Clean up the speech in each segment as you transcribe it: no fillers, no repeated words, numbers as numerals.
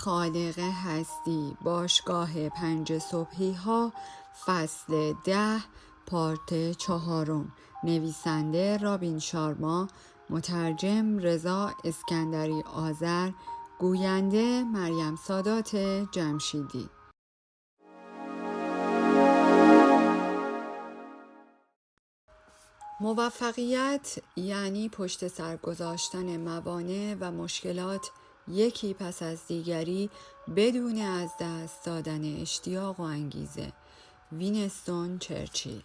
خالق هستی، باشگاه 5 صبحی ها، فصل 10، پارت 4. نویسنده رابین شارما، مترجم رضا اسکندری آذر، گوینده مریم سادات جمشیدی. موفقیت یعنی پشت سر گذاشتن موانع و مشکلات یکی پس از دیگری بدون از دست دادن اشتیاق و انگیزه. وینستون چرچیل.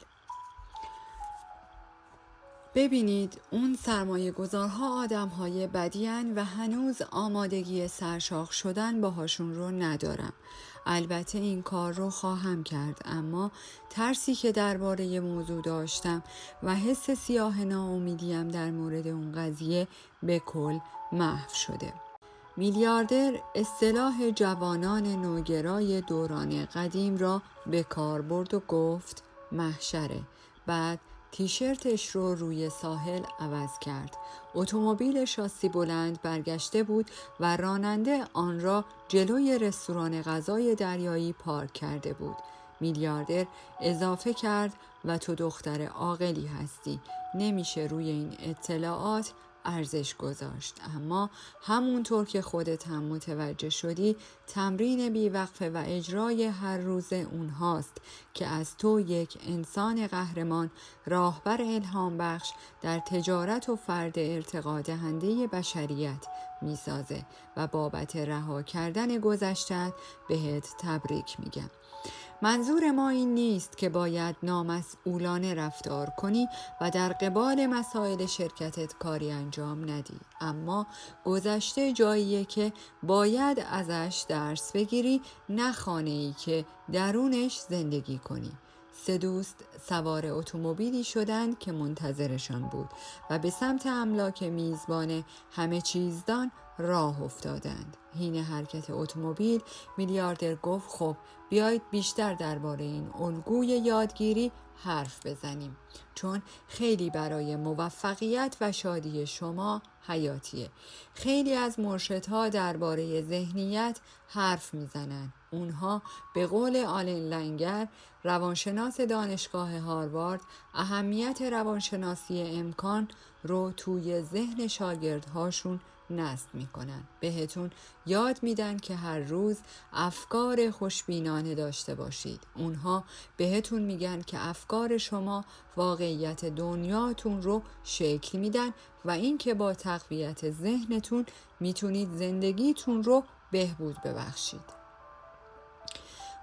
ببینید، اون سرمایه گذارها آدم های بدی‌اند و هنوز آمادگی سرشاخ شدن باهاشون رو ندارم. البته این کار رو خواهم کرد، اما ترسی که درباره موضوع داشتم و حس سیاه ناامیدیم در مورد اون قضیه به کل محو شده. میلیاردر اصطلاح جوانان نوگرای دوران قدیم را به کار برد و گفت محشره. بعد تیشرتش رو روی ساحل عوض کرد. اتومبیل شاسی بلند برگشته بود و راننده آن را جلوی رستوران غذای دریایی پارک کرده بود. میلیاردر اضافه کرد و تو دختر عاقلی هستی. نمیشه روی این اطلاعات ارزش گذاشت، اما همونطور که خودت هم متوجه شدی تمرین بیوقفه و اجرای هر روز اونهاست که از تو یک انسان قهرمان، راهبر الهام بخش در تجارت و فرد ارتقا دهنده بشریت میسازه و بابت رها کردن گذشته‌ات بهت تبریک میگم. منظور ما این نیست که باید نامسئولانه رفتار کنی و در قبال مسائل شرکتت کاری انجام ندی، اما گذشته جاییه که باید ازش درس بگیری، نه خانه‌ای که درونش زندگی کنی. 3 دوست سوار اتومبیلی شدند که منتظرشان بود و به سمت املاک میزبان همه چیزدان راه افتادند. حین حرکت اتومبیل میلیاردر گفت خب بیایید بیشتر درباره این الگوی یادگیری حرف بزنیم، چون خیلی برای موفقیت و شادی شما حیاتیه. خیلی از مرشدها درباره ذهنیت حرف میزنن. اونها به قول آلن لنگر، روانشناس دانشگاه هاروارد، اهمیت روانشناسی امکان رو توی ذهن شاگردهاشون نصب میکنن. بهتون یاد میدن که هر روز افکار خوشبینانه داشته باشید. اونها بهتون میگن که افکار شما واقعیت دنیاتون رو شکل میدن و اینکه با تقویت ذهنتون میتونید زندگیتون رو بهبود ببخشید.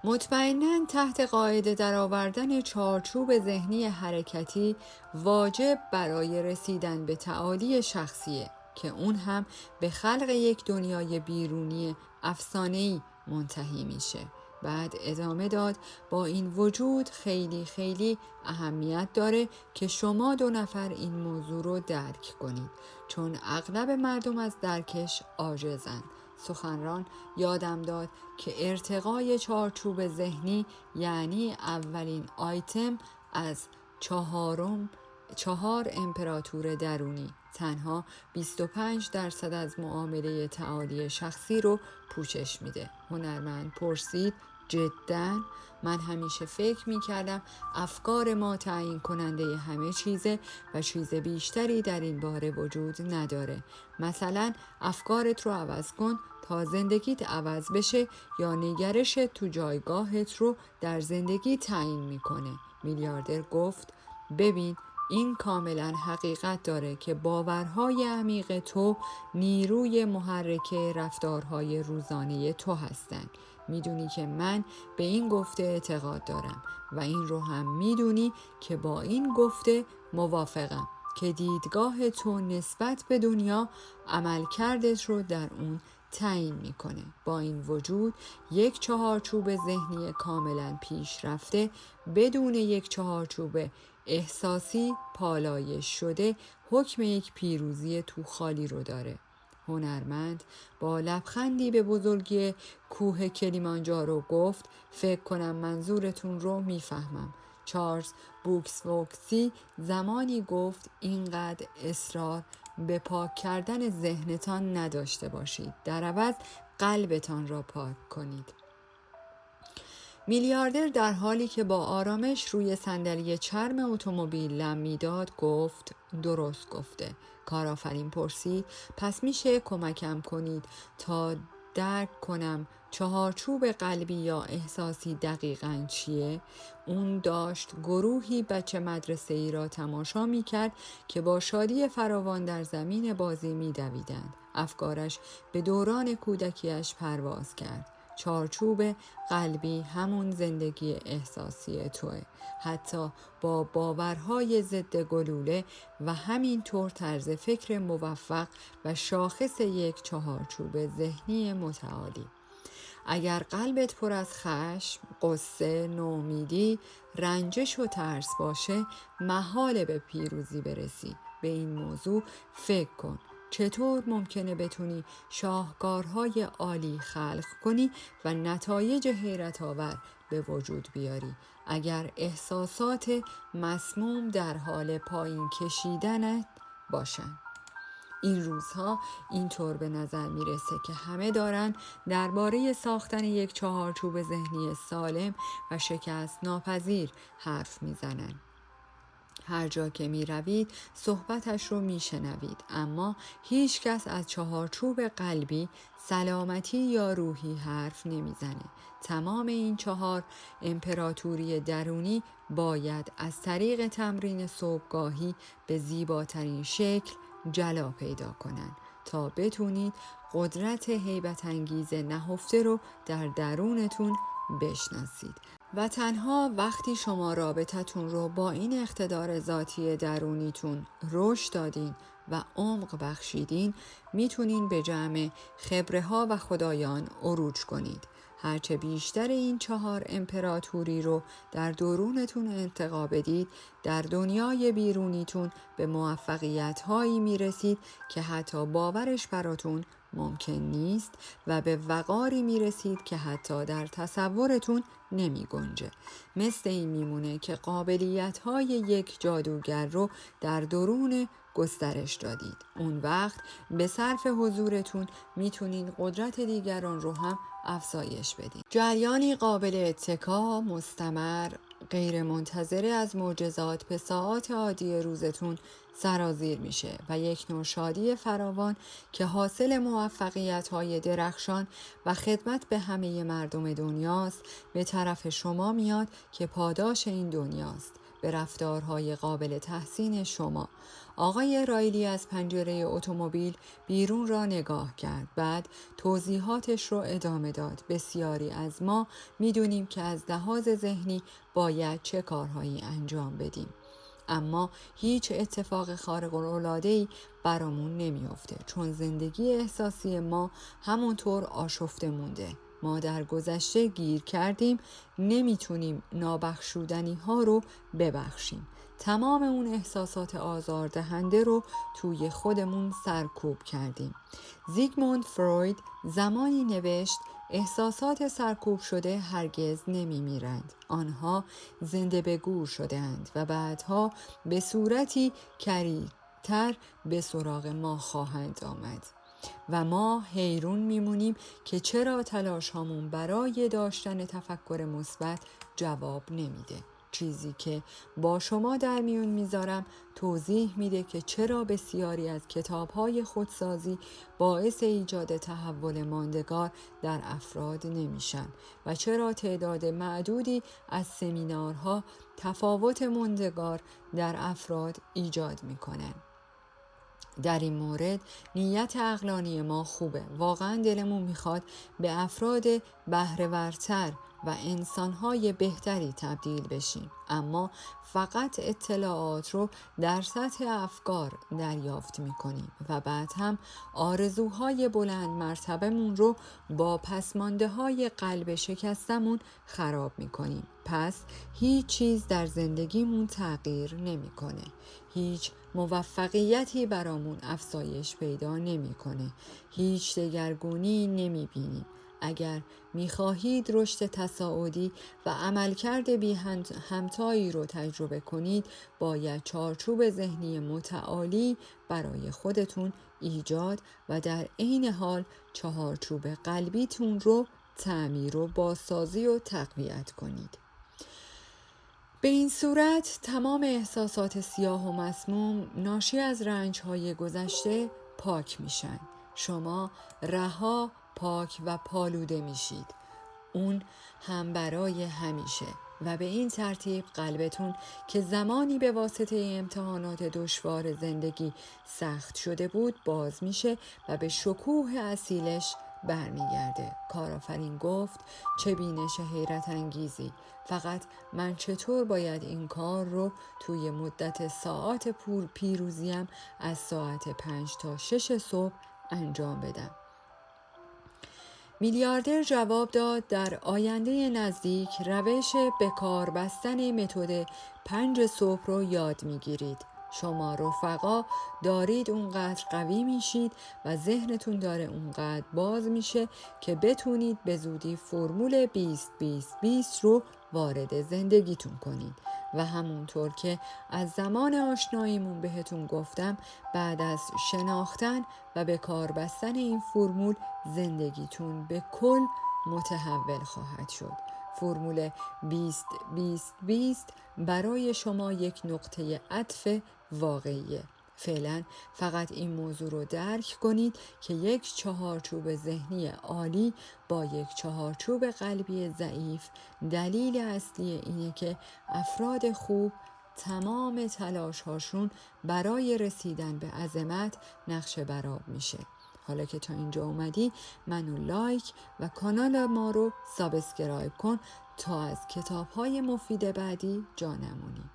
مطمئناً تحت قاعده درآوردن چارچوب ذهنی حرکتی واجب برای رسیدن به تعالی شخصیه که اون هم به خلق یک دنیای بیرونی افسانه‌ای منتهی میشه. بعد ادامه داد با این وجود خیلی اهمیت داره که شما 2 نفر این موضوع رو درک کنید، چون اغلب مردم از درکش عاجزن. سخنران یادم داد که ارتقای چارچوب ذهنی یعنی اولین آیتم از 4 امپراتور درونی. تنها 25% از معامله تعالی شخصی رو پوشش میده. هنرمند پرسید جداً؟ من همیشه فکر میکردم افکار ما تعیین کننده همه چیزه و چیز بیشتری در این باره وجود نداره. مثلا افکارت رو عوض کن تا زندگیت عوض بشه، یا نگرشت تو جایگاهت رو در زندگی تعیین میکنه. میلیاردر گفت ببین، این کاملا حقیقت داره که باورهای عمیق تو نیروی محرک رفتارهای روزانه تو هستن. میدونی که من به این گفته اعتقاد دارم و این رو هم میدونی که با این گفته موافقم که دیدگاه تو نسبت به دنیا عملکردت رو در اون تعیین میکنه. با این وجود یک چهارچوب ذهنی کاملا پیشرفته بدون یک چهارچوب احساسی پالایش شده حکم یک پیروزی تو خالی رو داره. هنرمند با لبخندی به بزرگی کوه کلیمانجارو گفت فکر کنم منظورتون رو میفهمم. چارلز بوکس‌ووکسی زمانی گفت اینقدر اصرار به پاک کردن ذهنتان نداشته باشید، در عوض قلبتان را پاک کنید. میلیاردر در حالی که با آرامش روی صندلی چرم اتومبیل لم میداد گفت درست گفته. کارآفرین پرسید پس میشه کمکم کنید تا درک کنم چهارچوب قلبی یا احساسی دقیقاً چیه؟ اون داشت گروهی بچه مدرسه ای را تماشا می کرد که با شادی فراوان در زمین بازی می دویدند. افکارش به دوران کودکیش پرواز کرد. چارچوب قلبی همون زندگی احساسی توه، حتی با باورهای ضد گلوله و همینطور طرز فکر موفق و شاخص یک چهارچوب ذهنی متعالی. اگر قلبت پر از خشم، غصه، نومیدی، رنجش و ترس باشه، محاله به پیروزی برسی. به این موضوع فکر کن. چطور ممکنه بتونی شاهکارهای عالی خلق کنی و نتایج حیرت آور به وجود بیاری اگر احساسات مسموم در حال پایین کشیدنت باشن؟ این روزها اینطور به نظر میرسه که همه دارن درباره ساختن یک چهارچوب ذهنی سالم و شکست ناپذیر حرف میزنن. هر جا که می روید صحبتش رو می شنوید، اما هیچ کس از چهارچوب قلبی، سلامتی یا روحی حرف نمی زنه. تمام این 4 امپراتوری درونی باید از طریق تمرین صبحگاهی به زیباترین شکل جلا پیدا کنند تا بتونید قدرت هیبت انگیز نهفته رو در درونتون بشناسید. و تنها وقتی شما رابطتون رو با این اقتدار ذاتی درونیتون رشد دادین و عمق بخشیدین میتونین به جمع خبره ها و خدایان عروج کنید. هرچه بیشتر این 4 امپراتوری رو در درونتون ارتقا بدید، در دنیای بیرونیتون به موفقیت هایی میرسید که حتی باورش براتون ممکن نیست و به وقاری میرسید که حتی در تصورتون نمی گنجه. مثل این میمونه که قابلیت های یک جادوگر رو در درون گسترش دادید. اون وقت به صرف حضورتون میتونین قدرت دیگران رو هم افزایش بدین. جریانی قابل اتکا، مستمر، غیر منتظره از معجزات به ساعات عادی روزتون سرازیر میشه و یک نوع شادی فراوان که حاصل موفقیت‌های درخشان و خدمت به همه مردم دنیاست به طرف شما میاد که پاداش این دنیاست، به رفتارهای قابل تحسین شما. آقای رایلی از پنجره اتومبیل بیرون را نگاه کرد. بعد توضیحاتش رو ادامه داد. بسیاری از ما میدونیم که از لحاظ ذهنی باید چه کارهایی انجام بدیم، اما هیچ اتفاق خارق العاده‌ای برامون نمیافته، چون زندگی احساسی ما همونطور آشفته مونده. ما در گذشته گیر کردیم، نمیتونیم نابخشودنی ها رو ببخشیم. تمام اون احساسات آزاردهنده رو توی خودمون سرکوب کردیم. زیگموند فروید زمانی نوشت احساسات سرکوب شده هرگز نمی میرند. آنها زنده به گور شده‌اند و بعدها به صورتی کریتر به سراغ ما خواهند آمد و ما حیرون میمونیم که چرا تلاش هامون برای داشتن تفکر مثبت جواب نمیده. چیزی که با شما در میون میذارم توضیح میده که چرا بسیاری از کتاب‌های خودسازی باعث ایجاد تحول ماندگار در افراد نمیشن و چرا تعداد معدودی از سمینارها تفاوت ماندگار در افراد ایجاد میکنن. در این مورد نیت عقلانی ما خوبه. واقعا دلمون میخواد به افراد بهره‌ورتر و انسانهای بهتری تبدیل بشیم، اما فقط اطلاعات رو در سطح افکار دریافت میکنیم و بعد هم آرزوهای بلند مرتبمون رو با پسمانده های قلب شکستمون خراب میکنیم. پس هیچ چیز در زندگیمون تغییر نمیکنه. هیچ موفقیتی برامون افزایش پیدا نمیکنه. هیچ دگرگونی نمیبینیم. اگر می‌خواهید رشد تصاعدی و عملکرد بی همتایی رو تجربه کنید، باید چارچوب ذهنی متعالی برای خودتون ایجاد و در عین حال چهارچوب قلبیتون رو تعمیر و بازسازی و تقویت کنید. به این صورت تمام احساسات سیاه و مسموم ناشی از رنج‌های گذشته پاک میشن. شما رها، پاک و پالوده میشید. اون هم برای همیشه و به این ترتیب قلبتون که زمانی به واسطه امتحانات دشوار زندگی سخت شده بود باز میشه و به شکوه اصیلش برمیگرده. کارآفرین گفت چه بینش حیرت انگیزی. فقط من چطور باید این کار رو توی مدت ساعات پیروزیم از ساعت 5 تا 6 صبح انجام بدم؟ میلیاردر جواب داد در آینده نزدیک روش به کار بستن متد 5 صبح رو یاد میگیرید. شما رفقا دارید اونقدر قوی میشید و ذهنتون داره اونقدر باز میشه که بتونید به زودی فرمول 20-20-20 رو وارد زندگیتون کنید و همونطور که از زمان آشناییمون بهتون گفتم، بعد از شناختن و به کار بستن این فرمول زندگیتون به کل متحول خواهد شد. فرمول 20-20-20 برای شما یک نقطه عطف واقعیه. فعلا فقط این موضوع رو درک کنید که یک چهارچوب ذهنی عالی با یک چهارچوب قلبی ضعیف دلیل اصلی اینه که افراد خوب تمام تلاش هاشون برای رسیدن به عظمت نقشه برآب میشه. حالا که تا اینجا اومدی منو لایک و کانال ما رو سابسکرایب کن تا از کتاب‌های مفید بعدی جا نمونی.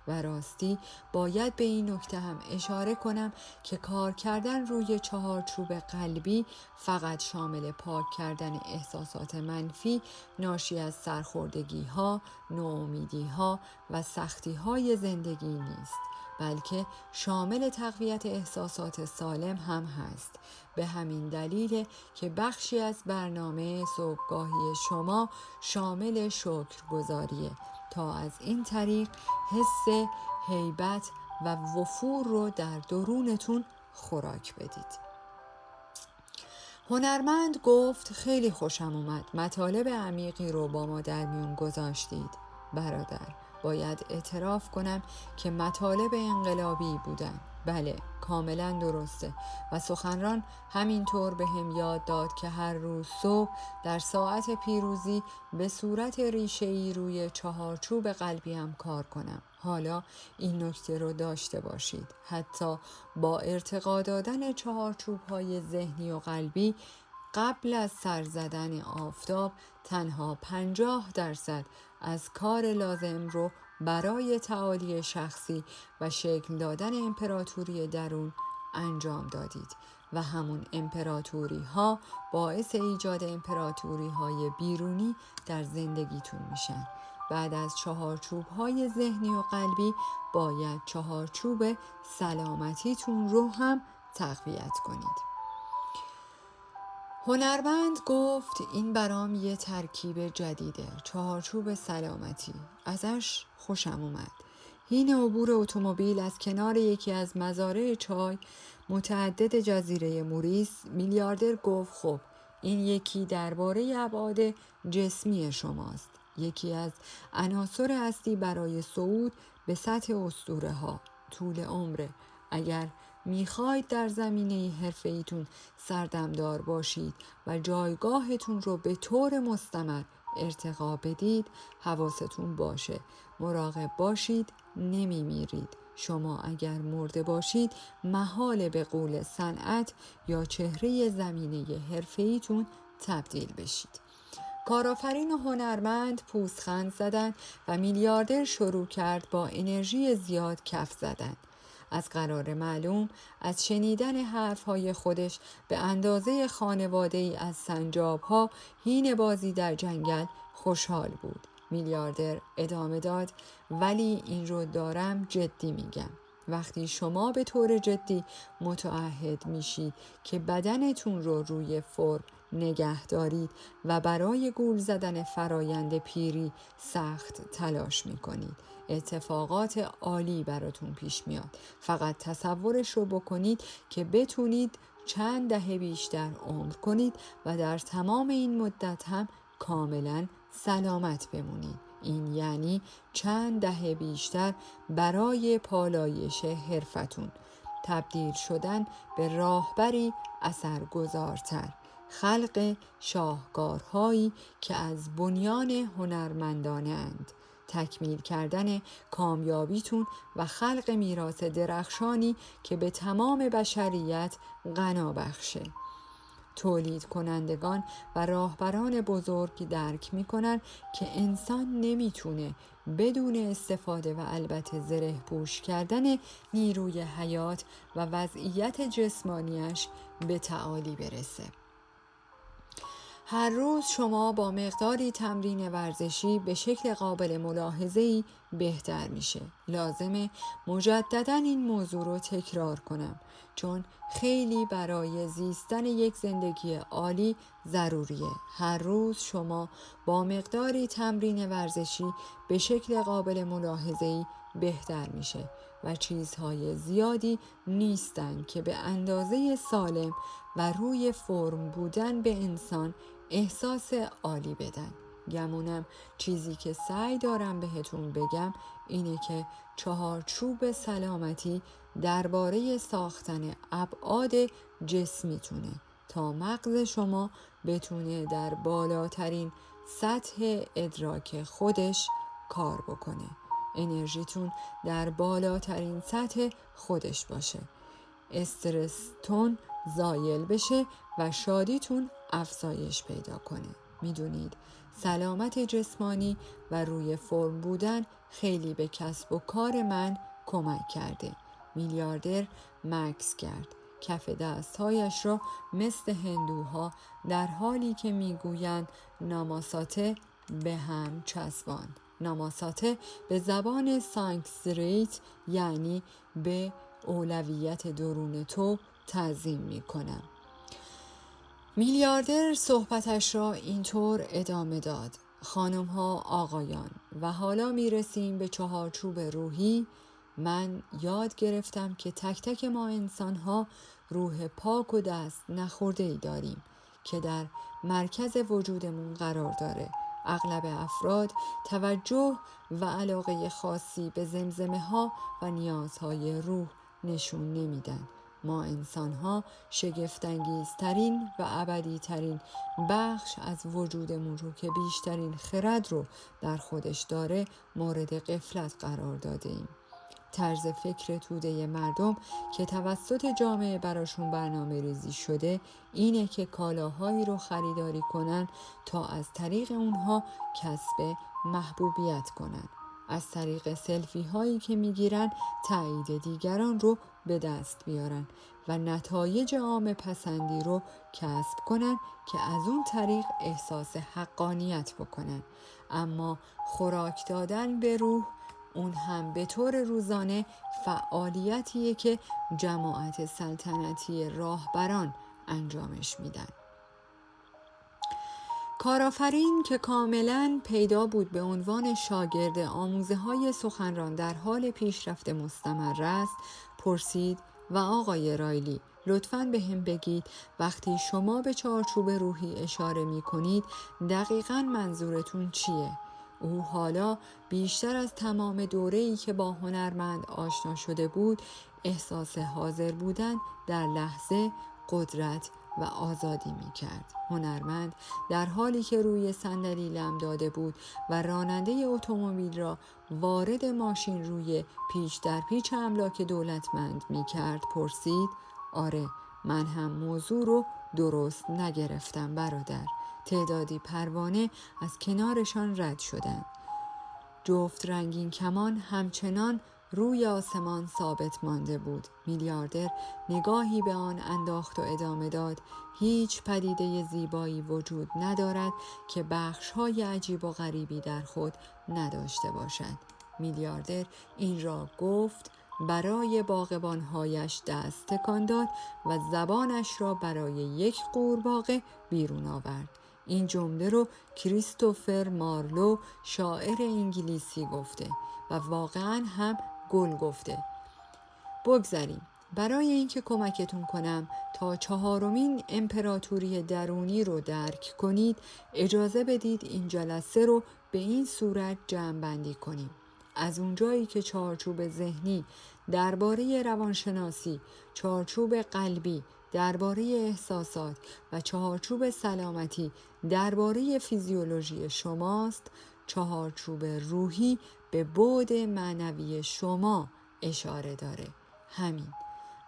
و راستی باید به این نکته هم اشاره کنم که کار کردن روی چهارچوب قلبی فقط شامل پاک کردن احساسات منفی ناشی از سرخوردگی ها، ناامیدی ها و سختی های زندگی نیست، بلکه شامل تقویت احساسات سالم هم هست. به همین دلیل که بخشی از برنامه صبحگاهی شما شامل شکرگزاریه تا از این طریق حس هیبت و وفور رو در درونتون خوراک بدید. هنرمند گفت خیلی خوشم اومد، مطالب عمیقی رو با ما در میون گذاشتید. برادر، باید اعتراف کنم که مطالب انقلابی بودن. بله، کاملا درسته و سخنران همینطور به هم یاد داد که هر روز صبح در ساعت پیروزی به صورت ریشه‌ای روی چهارچوب قلبی هم کار کنم. حالا این نکته رو داشته باشید، حتی با ارتقا دادن چهارچوب‌های ذهنی و قلبی قبل از سر زدن آفتاب تنها 50% از کار لازم رو برای تعالی شخصی و شکل دادن امپراتوری درون انجام دادید و همون امپراتوری ها باعث ایجاد امپراتوری های بیرونی در زندگیتون میشن. بعد از چهارچوب های ذهنی و قلبی باید چهارچوب سلامتیتون رو هم تقویت کنید. هنرمند گفت این برام یه ترکیب جدیده، چهارچوب سلامتی. ازش خوشم اومد. حین عبور اتومبیل از کنار یکی از مزارع چای متعدد جزیره موریس، میلیاردر گفت خب این یکی درباره ابعاد جسمی شماست. یکی از عناصر اصلی برای صعود به سطح اسطوره ها طول عمره. اگر میخواید در زمینه حرفه‌ایتون سردمدار باشید و جایگاهتون رو به طور مستمر ارتقا بدید، حواستون باشه، مراقب باشید، نمیمیرید. شما اگر مرده باشید محال به قول صنعت یا چهره زمینه حرفه‌ایتون تبدیل بشید. کارآفرین و هنرمند پوزخند زدند و میلیاردر شروع کرد با انرژی زیاد کف زدن. از قرار معلوم از شنیدن حرفهای خودش به اندازه خانواده‌ای از سنجاب‌ها حین بازی در جنگل خوشحال بود. میلیاردر ادامه داد ولی این رو دارم جدی میگم. وقتی شما به طور جدی متعهد میشید که بدنتون رو روی فرم نگه دارید و برای گول زدن فرایند پیری سخت تلاش میکنید. اتفاقات عالی براتون پیش میاد. فقط تصورش رو بکنید که بتونید چند دهه بیشتر عمر کنید و در تمام این مدت هم کاملا سلامت بمونید. این یعنی چند دهه بیشتر برای پالایش حرفتون، تبدیل شدن به راهبری اثرگذارتر، خلق شاهکارهایی که از بنیان هنرمندانه اند، تکمیل کردن کامیابیتون و خلق میراث درخشانی که به تمام بشریت غنا بخشه. تولید کنندگان و راهبران بزرگ درک میکنن که انسان نمیتونه بدون استفاده و البته زره پوش کردن نیروی حیات و وضعیت جسمانیش به تعالی برسه. هر روز شما با مقداری تمرین ورزشی به شکل قابل ملاحظه‌ای بهتر میشه. لازمه مجدداً این موضوع رو تکرار کنم چون خیلی برای زیستن یک زندگی عالی ضروریه. هر روز شما با مقداری تمرین ورزشی به شکل قابل ملاحظه‌ای بهتر میشه و چیزهای زیادی نیستن که به اندازه سالم و روی فرم بودن به انسان احساس عالی بدن. گمونم چیزی که سعی دارم بهتون بگم اینه که چهارچوب سلامتی درباره ساختن ابعاد جسمیتونه تا مغز شما بتونه در بالاترین سطح ادراک خودش کار بکنه، انرژیتون در بالاترین سطح خودش باشه، استرستون زایل بشه و شادیتون افزایش پیدا کنه. میدونید سلامت جسمانی و روی فرم بودن خیلی به کسب و کار من کمک کرده. میلیاردر مکث کرد، کف دستهایش را مثل هندوها در حالی که میگویند ناماساته به هم چسباند. ناماساته به زبان سانسکریت یعنی به اولویت درون تو تعظیم می کنم. میلیاردر صحبتش را اینطور ادامه داد: خانم ها، آقایان، و حالا می رسیم به چهارچوب روحی. من یاد گرفتم که تک تک ما انسان ها روح پاک و دست نخورده ای داریم که در مرکز وجودمون قرار داره. اغلب افراد توجه و علاقه خاصی به زمزمه ها و نیازهای روح نشون نمیدن. ما انسان ها شگفت‌انگیزترین و ابدی ترین بخش از وجودمون رو که بیشترین خرد رو در خودش داره مورد غفلت قرار داده ایم. طرز فکر توده مردم که توسط جامعه براشون برنامه ریزی شده اینه که کالاهایی رو خریداری کنن تا از طریق اونها کسب محبوبیت کنن. از طریق سلفی هایی که میگیرن تایید دیگران رو به دست بیارن و نتایج عام پسندی رو کسب کنن که از اون طریق احساس حقانیت بکنن. اما خوراک دادن به روح، اون هم به طور روزانه، فعالیتیه که جماعت سلطنتی راهبران انجامش میدن. کارآفرین که کاملاً پیدا بود به عنوان شاگرد آموزه های سخنران در حال پیشرفت مستمر است، پرسید: و آقای رایلی، لطفاً به هم بگید وقتی شما به چارچوب روحی اشاره می کنید دقیقاً منظورتون چیه؟ او حالا بیشتر از تمام دوره‌ای که با هنرمند آشنا شده بود احساس حاضر بودن در لحظه، قدرت و آزادی می کرد. هنرمند در حالی که روی صندلی لم داده بود و راننده اتومبیل را وارد ماشین روی پیچ در پیچ املاک دولتمند می کرد پرسید: آره، من هم موضوع رو درست نگرفتم برادر. تعدادی پروانه از کنارشان رد شدند. جفت رنگین کمان همچنان روی آسمان ثابت مانده بود. میلیاردر نگاهی به آن انداخت و ادامه داد: هیچ پدیده زیبایی وجود ندارد که بخش‌های عجیب و غریبی در خود نداشته باشد. میلیاردر این را گفت برای باغبانهایش دست تکان داد و زبانش را برای یک قورباغه بیرون آورد. این جمله رو کریستوفر مارلو شاعر انگلیسی گفته و واقعا هم گل گفته. بگذاریم. برای اینکه کمکتون کنم تا 4مین امپراتوری درونی رو درک کنید، اجازه بدید این جلسه رو به این صورت جمع بندی کنیم. از اونجایی که چارچوب ذهنی درباره روانشناسی، چارچوب قلبی درباره احساسات و چارچوب سلامتی درباره فیزیولوژی شماست، چارچوب روحی به بعد معنوی شما اشاره داره. همین.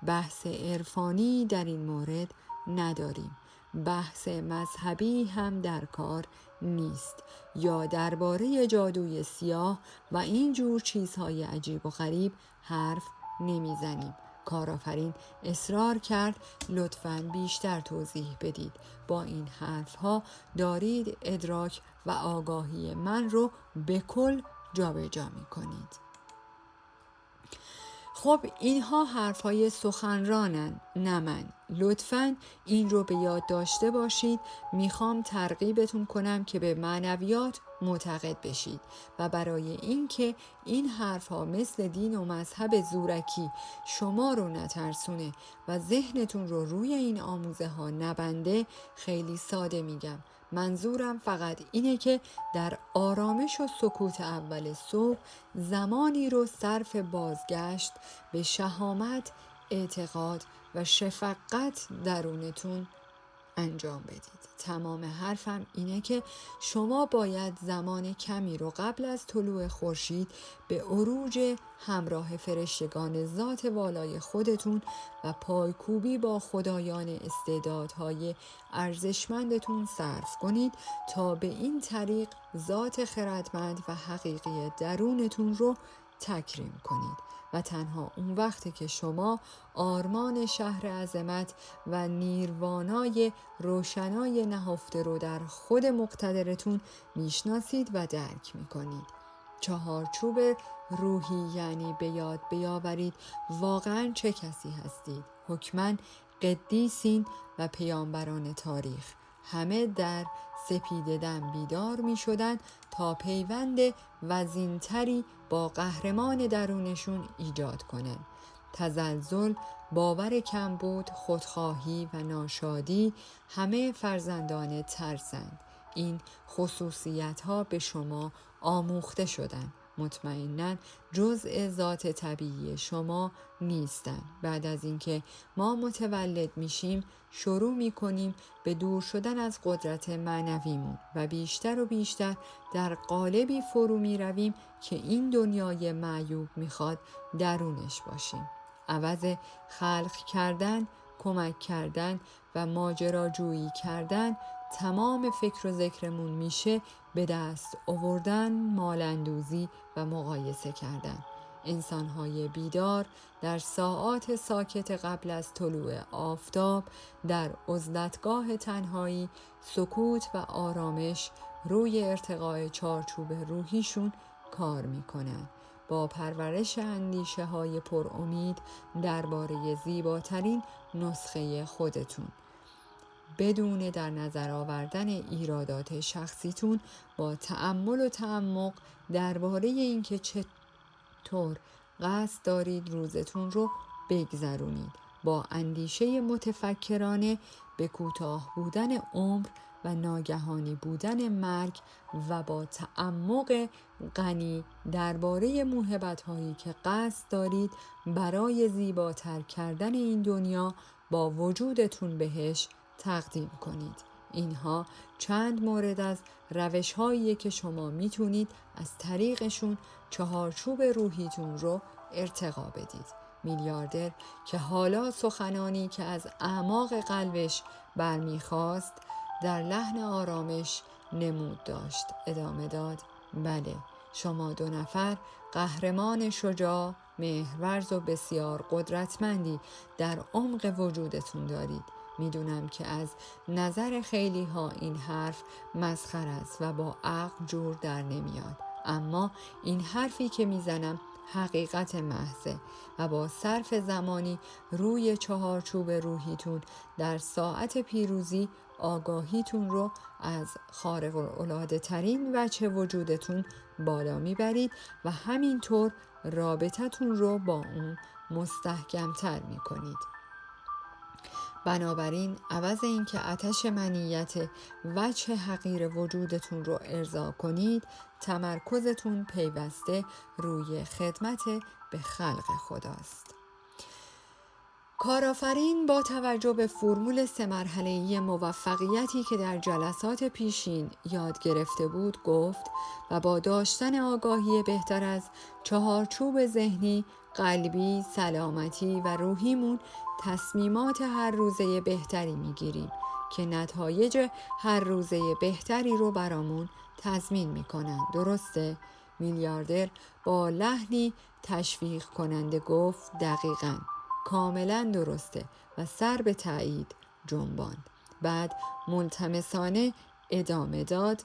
بحث عرفانی در این مورد نداریم. بحث مذهبی هم در کار نیست یا درباره جادوی سیاه و این جور چیزهای عجیب و غریب حرف نمیزنیم. کارآفرین اصرار کرد لطفاً بیشتر توضیح بدید. با این حرفها دارید ادراک و آگاهی من رو به کل جابجا می‌کنید. خب اینها حرفهای سخنرانن، نه من. لطفاً این رو به یاد داشته باشید. میخوام ترغیبتون کنم که به معنویات معتقد بشید و برای اینکه این حرفها مثل دین و مذهب زورکی شما رو نترسونه و ذهنتون رو روی این آموزه ها نبنده، خیلی ساده میگم. منظورم فقط اینه که در آرامش و سکوت اول صبح زمانی رو صرف بازگشت به شهامت، اعتقاد و شفقت درونتون انجام بدید. تمام حرفم اینه که شما باید زمان کمی رو قبل از طلوع خورشید به عروج همراه فرشتگان ذات والای خودتون و پایکوبی با خدایان استعدادهای ارزشمندتون صرف کنید تا به این طریق ذات خردمند و حقیقی درونتون رو تکریم کنید. و تنها اون وقته که شما آرمان شهر عظمت و نیروانای روشنای نهفته رو در خود مقتدرتون میشناسید و درک میکنید. چهارچوب روحی یعنی به یاد بیاورید واقعا چه کسی هستید. حکماً قدیسین و پیامبران تاریخ همه در سپیده‌دم بیدار می شدن تا پیوند وزینتری با قهرمان درونشون ایجاد کنن. تزلزل، باور کمبود، خودخواهی و ناشادی همه فرزندان ترسند. این خصوصیت ها به شما آموخته شدن. مطمئناً جزء ذات طبیعی شما نیستن. بعد از اینکه ما متولد میشیم شروع میکنیم به دور شدن از قدرت معنویمون و بیشتر و بیشتر در قالبی فرو میرویم که این دنیای معیوب میخواد درونش باشیم. عوض خلق کردن، کمک کردن و ماجراجویی کردن، تمام فکر و ذکرمون میشه به دست آوردن، مالندوزی و مقایسه کردن. انسان‌های بیدار در ساعات ساکت قبل از طلوع آفتاب در عزلتگاه تنهایی، سکوت و آرامش روی ارتقاء چارچوب روحیشون کار میکنن. با پرورش اندیشه های پر امید درباره زیباترین نسخه خودتون، بدون در نظر آوردن ایرادات شخصیتون، با تأمل و تعمق درباره اینکه چطور قصد دارید روزتون رو بگذرونید، با اندیشه متفکرانه به کوتاه بودن عمر و ناگهانی بودن مرگ و با تعمق غنی درباره موهبت‌هایی که قصد دارید برای زیباتر کردن این دنیا با وجودتون بهش تقدیم کنید. اینها چند مورد از روش‌هایی که شما میتونید از طریقشون چهارچوب روحیتون رو ارتقا بدید. میلیاردر که حالا سخنانی که از اعماق قلبش برمیخواست در لحن آرامش نمود داشت. ادامه داد: بله، شما 2 نفر قهرمان شجاع، مهرورز و بسیار قدرتمندی در عمق وجودتون دارید. میدونم که از نظر خیلی ها این حرف مسخره است و با عقل جور در نمیاد، اما این حرفی که میزنم حقیقت محضه و با صرف زمانی روی چهارچوب روحیتون در ساعت پیروزی آگاهیتون رو از خارق العاده ترین وجه وجودتون بالا میبرید و همینطور رابطتون رو با اون مستحکمتر میکنید. بنابراین عوض اینکه آتش منیت وجه حقیر وجودتون رو ارضا کنید، تمرکزتون پیوسته روی خدمت به خلق خداست. کارآفرین با توجه به فرمول 3 مرحله‌ای موفقیتی که در جلسات پیشین یاد گرفته بود گفت و با داشتن آگاهی بهتر از چهارچوب ذهنی، قلبی، سلامتی و روحیمون تصمیمات هر روزه بهتری میگیریم که نتایج هر روزه بهتری رو برامون تضمین میکنن. درسته؟ میلیاردر با لحنی تشویق کننده گفت دقیقاً، کاملا درسته و سر به تایید جنباند. بعد ملتمسانه ادامه داد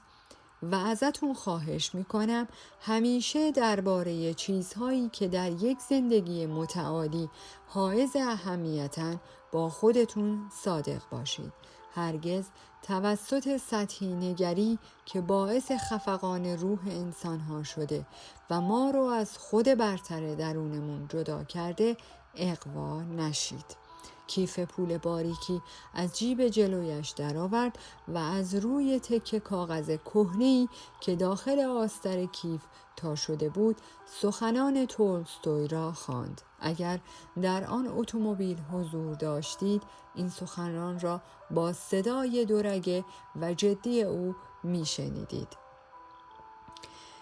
و ازتون خواهش میکنم همیشه درباره چیزهایی که در یک زندگی متعالی حائز اهمیتن با خودتون صادق باشید. هرگز توسط سطحی نگری که باعث خفقان روح انسانها شده و ما رو از خود برتر درونمون جدا کرده اغوا نشید. کیف پول باریکی از جیب جلویش درآورد و از روی تکه کاغذ کهنه‌ای که داخل آستر کیف تا شده بود سخنان تولستوی را خواند. اگر در آن اتومبیل حضور داشتید این سخنان را با صدای دورگه و جدی او میشنیدید.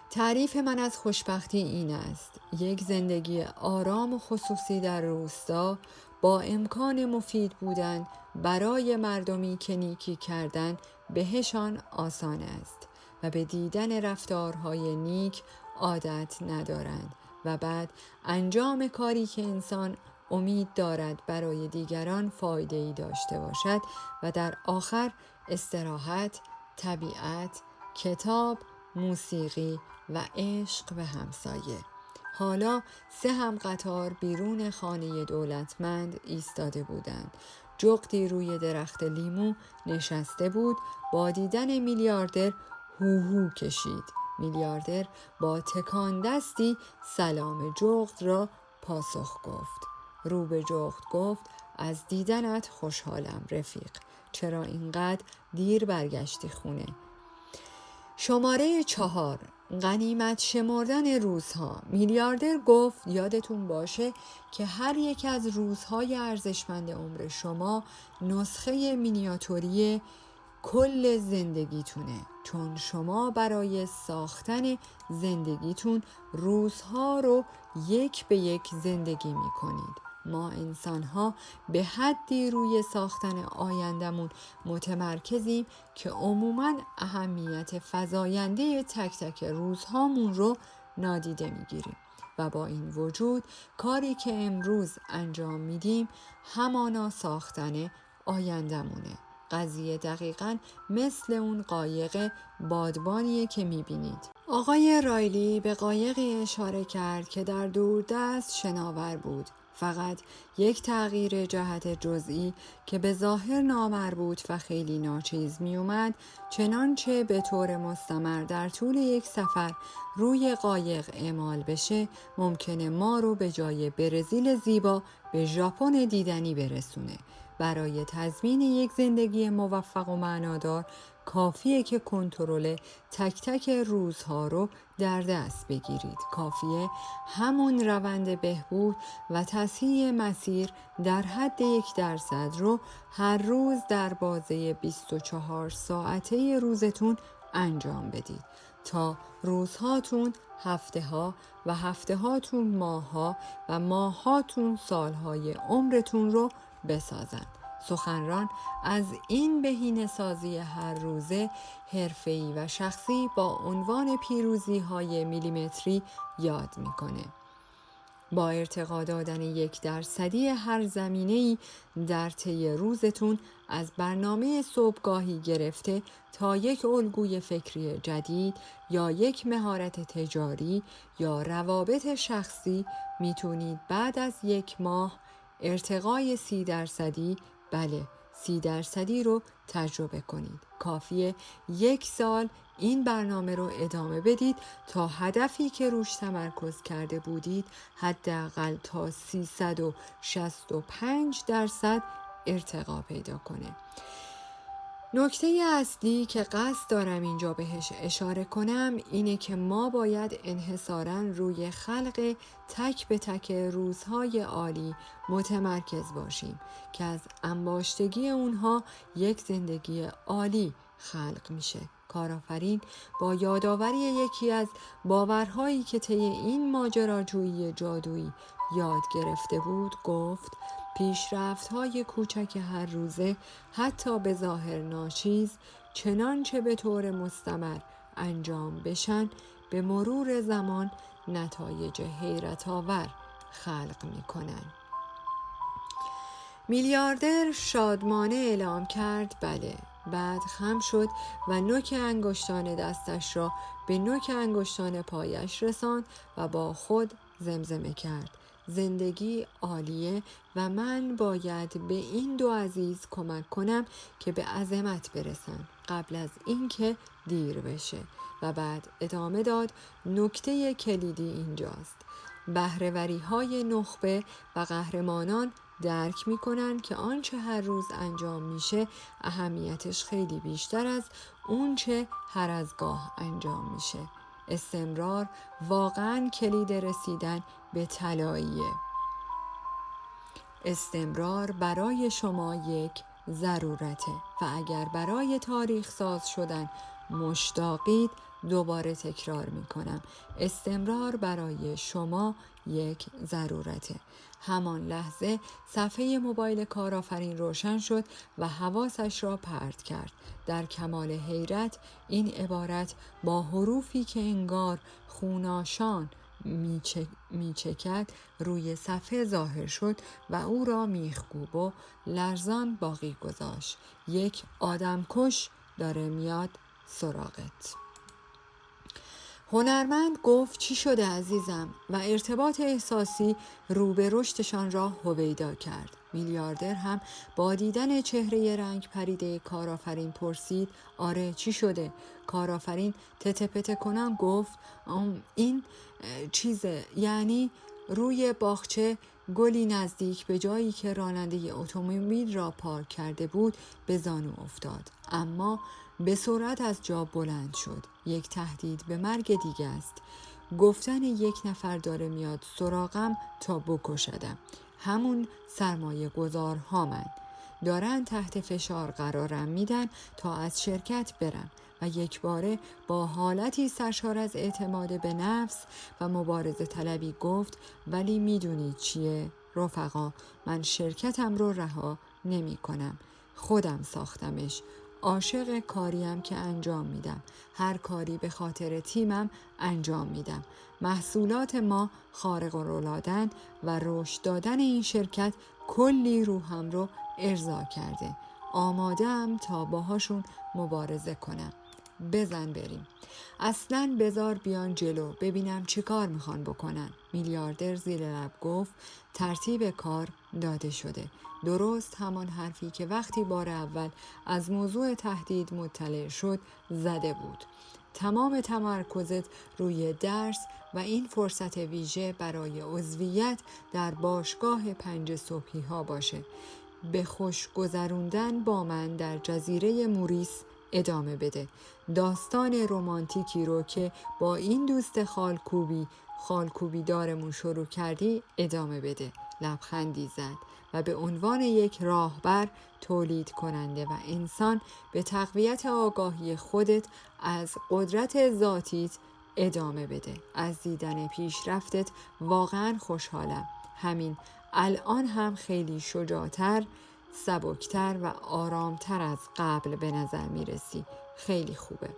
تعریف من از خوشبختی این است: یک زندگی آرام و خصوصی در روستا با امکان مفید بودن برای مردمی که نیکی کردن بهشان آسان است و به دیدن رفتارهای نیک عادت ندارند و بعد انجام کاری که انسان امید دارد برای دیگران فایده‌ای داشته باشد و در آخر استراحت، طبیعت، کتاب، موسیقی و عشق به همسایه. حالا 3 هم قطار بیرون خانه دولتمند ایستاده بودند. جغدی روی درخت لیمو نشسته بود. با دیدن میلیاردر هوهو کشید. میلیاردر با تکان دستی سلام جغد را پاسخ گفت. رو به جغد گفت از دیدنت خوشحالم رفیق. چرا اینقدر دیر برگشتی خونه؟ شماره 4: غنیمت شمردن روزها. میلیاردر گفت یادتون باشه که هر یک از روزهای ارزشمند عمر شما نسخه مینیاتوری کل زندگیتونه، چون شما برای ساختن زندگیتون روزها رو یک به یک زندگی میکنید. ما انسان‌ها به حدی روی ساختن آیندمون متمرکزیم که عموماً اهمیت فزاینده تک تک روزهامون رو نادیده میگیریم و با این وجود کاری که امروز انجام میدیم همانا ساختن آیندمونه. قضیه دقیقاً مثل اون قایق بادبانیه که میبینید. آقای رایلی به قایقی اشاره کرد که در دوردست شناور بود. فقط یک تغییر جهت جزئی که به ظاهر نامربوط و خیلی ناچیز می اومد، چنانچه به طور مستمر در طول یک سفر روی قایق اعمال بشه، ممکنه ما رو به جای برزیل زیبا به ژاپن دیدنی برسونه. برای تضمین یک زندگی موفق و معنادار کافیه که کنترل تک تک روزها رو در دست بگیرید. کافیه همون روند بهبود و تصحیح مسیر در حد 1% رو هر روز در بازه 24 ساعته روزتون انجام بدید تا روزهاتون هفته‌ها و هفته‌هاتون ماه‌ها و ماه‌هاتون سال‌های عمرتون رو بسازن. سخنران از این بهینه‌سازی هر روزه حرفه‌ای و شخصی با عنوان پیروزی‌های میلیمتری یاد میکنه. با ارتقا دادن 1% هر زمینه‌ای در طی روزتون، از برنامه صبحگاهی گرفته تا یک الگوی فکری جدید یا یک مهارت تجاری یا روابط شخصی، میتونید بعد از 1 ماه ارتقای 30%، بله 30% رو تجربه کنید. کافیه 1 سال این برنامه رو ادامه بدید تا هدفی که روش تمرکز کرده بودید حداقل تا 365% ارتقا پیدا کنه. نکته اصلی که قصد دارم اینجا بهش اشاره کنم اینه که ما باید انحصاراً روی خلق تک به تک روزهای عالی متمرکز باشیم که از انباشتگی اونها یک زندگی عالی خلق میشه. کارآفرین با یادآوری یکی از باورهایی که طی این ماجراجویی جادویی یاد گرفته بود گفت: پیشرفت‌های کوچک هر روزه، حتی به ظاهر ناچیز، چنانچه به طور مستمر انجام بشن، به مرور زمان نتایج حیرت آور خلق می‌کنن. میلیاردر شادمانه اعلام کرد بله. بعد خم شد و نوک انگشتان دستش را به نوک انگشتان پایش رساند و با خود زمزمه کرد: زندگی عالیه و من باید به این 2 عزیز کمک کنم که به عظمت برسن قبل از اینکه دیر بشه. و بعد ادامه داد: نکته کلیدی اینجاست. بهره‌وری‌های نخبه و قهرمانان درک می‌کنن که آنچه هر روز انجام میشه اهمیتش خیلی بیشتر از اونچه هر از گاه انجام میشه. استمرار واقعاً کلید رسیدن به طلاییه. استمرار برای شما یک ضرورته و اگر برای تاریخ ساز شدن مشتاقید، دوباره تکرار میکنم، استمرار برای شما یک ضرورته. همان لحظه صفحه موبایل کارآفرین روشن شد و حواسش را پرت کرد. در کمال حیرت این عبارت با حروفی که انگار خوناشان میچکد روی صفحه ظاهر شد و او را میخکوب و لرزان باقی گذاشت: یک آدمکش داره میاد سراغت. هنرمند گفت: چی شده عزیزم؟ و ارتباط احساسی رو به رشدشان را هویدا کرد. میلیاردر هم با دیدن چهره رنگ پریده کارآفرین پرسید: آره چی شده؟ کارآفرین تته پته کنان گفت: این چیزه، یعنی روی باغچه گلی نزدیک به جایی که راننده اتومبیل را پارک کرده بود به زانو افتاد، اما به سرعت از جا بلند شد. یک تهدید به مرگ دیگه است. گفتن 1 نفر داره میاد سراغم تا بکشدم. همون سرمایه گذارهامن دارن تحت فشار قرارم میدن تا از شرکت برم. و یک باره با حالتی سرشار از اعتماد به نفس و مبارزه طلبی گفت: ولی میدونید چیه رفقا، من شرکتم رو رها نمی کنم، خودم ساختمش، عاشق کاریم که انجام میدم، هر کاری به خاطر تیمم انجام میدم. محصولات ما خارق العاده‌اند و رشد دادن این شرکت کلی روحم رو ارضا کرده. آماده‌ام تا باهاشون مبارزه کنم. بزن بریم. اصلاً بذار بیان جلو ببینم چی کار میخوان بکنن. میلیاردر زیر لب گفت: ترتیب کار داده شده. درست همان حرفی که وقتی بار اول از موضوع تهدید مطلع شد زده بود. تمام تمرکزت روی درس و این فرصت ویژه برای عضویت در باشگاه 5 صبحی ها باشه. به خوش گذروندن با من در جزیره موریس ادامه بده. داستان رمانتیکی رو که با این دوست خالکوبی دارمون شروع کردی ادامه بده. لبخندی زد و به عنوان یک راهبر، تولید کننده و انسان به تقویت آگاهی خودت از قدرت ذاتیت ادامه بده. از دیدن پیشرفتت واقعا خوشحالم. همین الان هم خیلی شجاعتر، سبکتر و آرامتر از قبل به نظر میرسی. خیلی خوبه.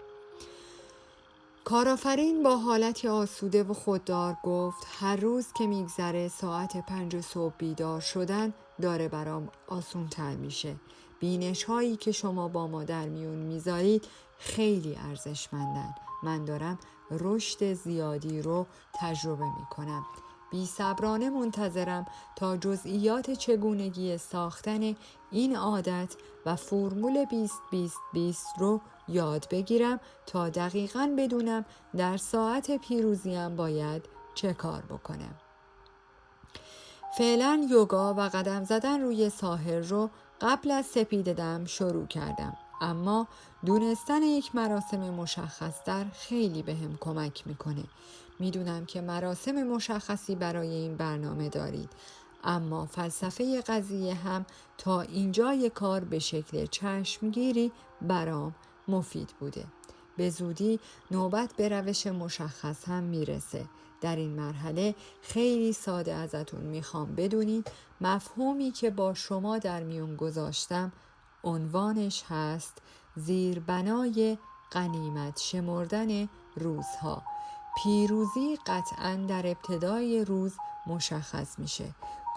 کارآفرین با حالتی آسوده و خوددار گفت هر روز که میگذره ساعت 5 صبح بیدار شدن داره برام آسون تر میشه. بینش هایی که شما با ما در میون میذارید خیلی ارزشمندن. من دارم رشد زیادی رو تجربه میکنم. بی‌صبرانه منتظرم تا جزئیات چگونگی ساختن این عادت و فرمول 20-20-20 رو یاد بگیرم تا دقیقاً بدونم در ساعت پیروزیم باید چه کار بکنم. فعلا یوگا و قدم زدن روی ساحل رو قبل از سپید دم شروع کردم، اما دونستن یک مراسم مشخص‌تر خیلی بهم کمک میکنه. میدونم که مراسم مشخصی برای این برنامه دارید، اما فلسفه قضیه هم تا اینجای کار به شکل چشمگیری برام مفید بوده. به زودی نوبت به روش مشخص هم میرسه. در این مرحله خیلی ساده ازتون میخوام بدونید مفهومی که با شما در میون گذاشتم عنوانش هست زیربنای غنیمت شمردن روزها. پیروزی قطعاً در ابتدای روز مشخص میشه.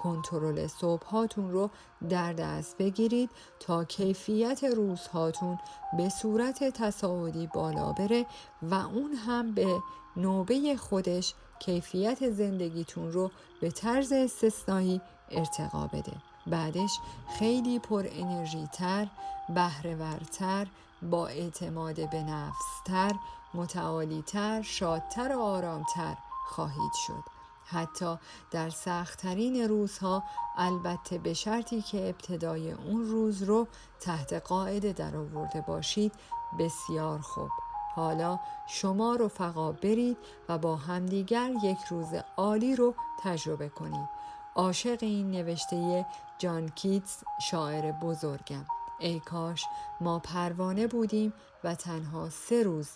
کنترل صبحاتون رو در دست بگیرید تا کیفیت روزهاتون به صورت تصاعدی بالا بره و اون هم به نوبه خودش کیفیت زندگیتون رو به طرز استثنایی ارتقا بده. بعدش خیلی پر انرژی تر، بهره ورتر، با اعتماد به نفس تر، متعالی تر، شادتر و آرامتر خواهید شد. حتی در سخت‌ترین روزها، البته به شرطی که ابتدای اون روز رو تحت قاعده در آورده باشید. بسیار خوب. حالا شما رفقا برید و با همدیگر یک روز عالی رو تجربه کنید. عاشق این نوشته جان کیتس شاعر بزرگم. ای کاش ما پروانه بودیم و تنها 3 روز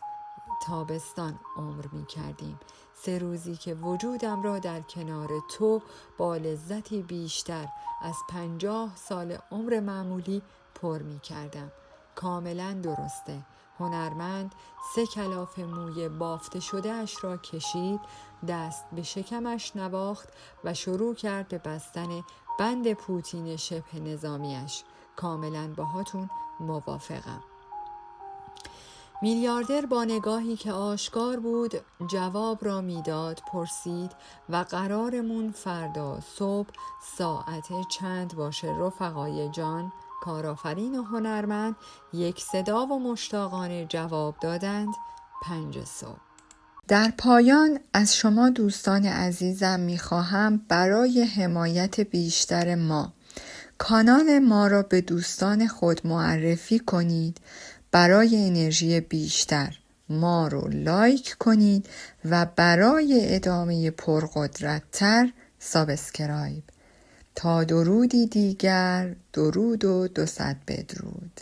تابستان عمر می کردیم. 3 روزی که وجودم را در کنار تو با لذتی بیشتر از 50 سال عمر معمولی پر می کردم. کاملا درسته. هنرمند 3 کلاف موی بافته شده اش را کشید، دست به شکمش نواخت و شروع کرد به بستن بند پوتین شبه نظامیش. کاملا باهاتون موافقم. میلیاردر با نگاهی که آشکار بود جواب را میداد پرسید و قرارمون فردا صبح ساعت چند باشه رفقای جان؟ کارآفرین و هنرمند یک صدا و مشتاقانه جواب دادند 5 صبح. در پایان از شما دوستان عزیزم میخواهم برای حمایت بیشتر ما کانال ما را به دوستان خود معرفی کنید. برای انرژی بیشتر ما رو لایک کنید و برای ادامه پرقدرت‌تر سابسکرایب. تا درودی دیگر، درود و 200 بدرود.